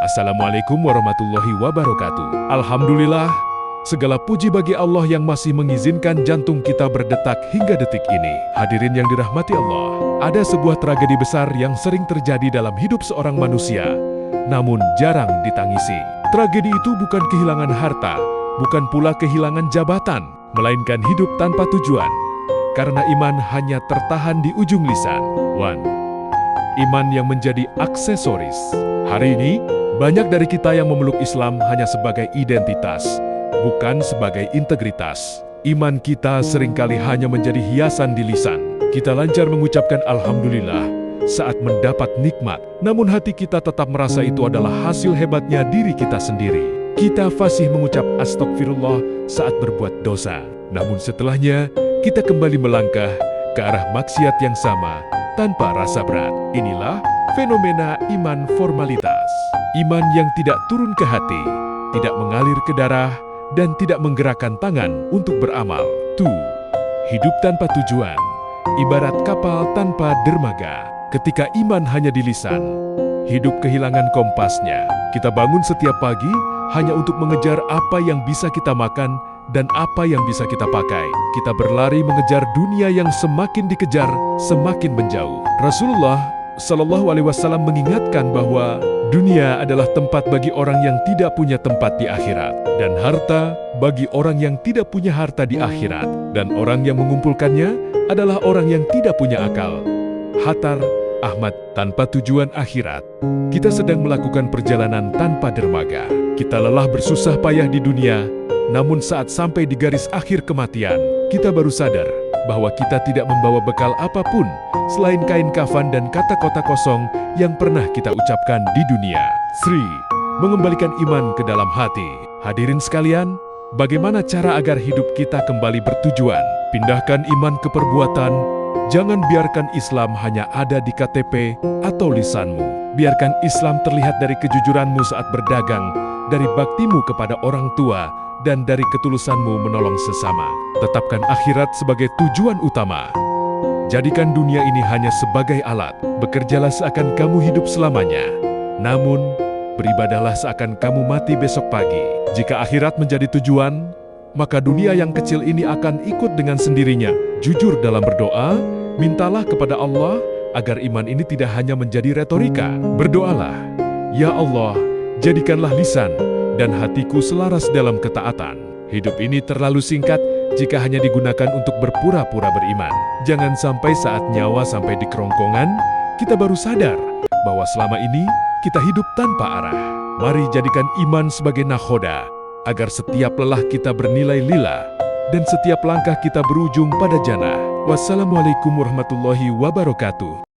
Assalamualaikum warahmatullahi wabarakatuh. Alhamdulillah, segala puji bagi Allah yang masih mengizinkan jantung kita berdetak hingga detik ini. Hadirin yang dirahmati Allah, ada sebuah tragedi besar yang sering terjadi dalam hidup seorang manusia, namun jarang ditangisi. Tragedi itu bukan kehilangan harta, bukan pula kehilangan jabatan, melainkan hidup tanpa tujuan. Karena iman hanya tertahan di ujung lisan. Iman yang menjadi aksesoris. Hari ini, banyak dari kita yang memeluk Islam hanya sebagai identitas, bukan sebagai integritas. Iman kita seringkali hanya menjadi hiasan di lisan. Kita lancar mengucapkan Alhamdulillah saat mendapat nikmat, namun hati kita tetap merasa itu adalah hasil hebatnya diri kita sendiri. Kita fasih mengucap astagfirullah saat berbuat dosa, namun setelahnya kita kembali melangkah ke arah maksiat yang sama tanpa rasa berat. Inilah fenomena iman formalitas. Iman yang tidak turun ke hati, tidak mengalir ke darah, dan tidak menggerakkan tangan untuk beramal. Hidup tanpa tujuan, ibarat kapal tanpa dermaga. Ketika iman hanya di lisan, hidup kehilangan kompasnya. Kita bangun setiap pagi hanya untuk mengejar apa yang bisa kita makan dan apa yang bisa kita pakai. Kita berlari mengejar dunia yang semakin dikejar, semakin menjauh. Rasulullah Shallallahu Alaihi Wasallam mengingatkan bahwa dunia adalah tempat bagi orang yang tidak punya tempat di akhirat, dan harta bagi orang yang tidak punya harta di akhirat, dan orang yang mengumpulkannya adalah orang yang tidak punya akal. Hatar Ahmad. Tanpa tujuan akhirat, kita sedang melakukan perjalanan tanpa dermaga. Kita lelah bersusah payah di dunia, namun saat sampai di garis akhir kematian, kita baru sadar bahwa kita tidak membawa bekal apapun selain kain kafan dan kata-kata kosong yang pernah kita ucapkan di dunia. Mengembalikan iman ke dalam hati. Hadirin sekalian, bagaimana cara agar hidup kita kembali bertujuan? Pindahkan iman ke perbuatan. Jangan biarkan Islam hanya ada di KTP atau lisanmu. Biarkan Islam terlihat dari kejujuranmu saat berdagang, dari baktimu kepada orang tua, dan dari ketulusanmu menolong sesama. Tetapkan akhirat sebagai tujuan utama. Jadikan dunia ini hanya sebagai alat. Bekerjalah seakan kamu hidup selamanya. Namun, beribadahlah seakan kamu mati besok pagi. Jika akhirat menjadi tujuan, maka dunia yang kecil ini akan ikut dengan sendirinya. Jujur dalam berdoa, mintalah kepada Allah agar iman ini tidak hanya menjadi retorika. Berdoalah, Ya Allah, jadikanlah lisan dan hatiku selaras dalam ketaatan. Hidup ini terlalu singkat jika hanya digunakan untuk berpura-pura beriman. Jangan sampai saat nyawa sampai di kerongkongan, kita baru sadar bahwa selama ini kita hidup tanpa arah. Mari jadikan iman sebagai nakhoda, agar setiap lelah kita bernilai lillah, dan setiap langkah kita berujung pada jannah. Wassalamualaikum warahmatullahi wabarakatuh.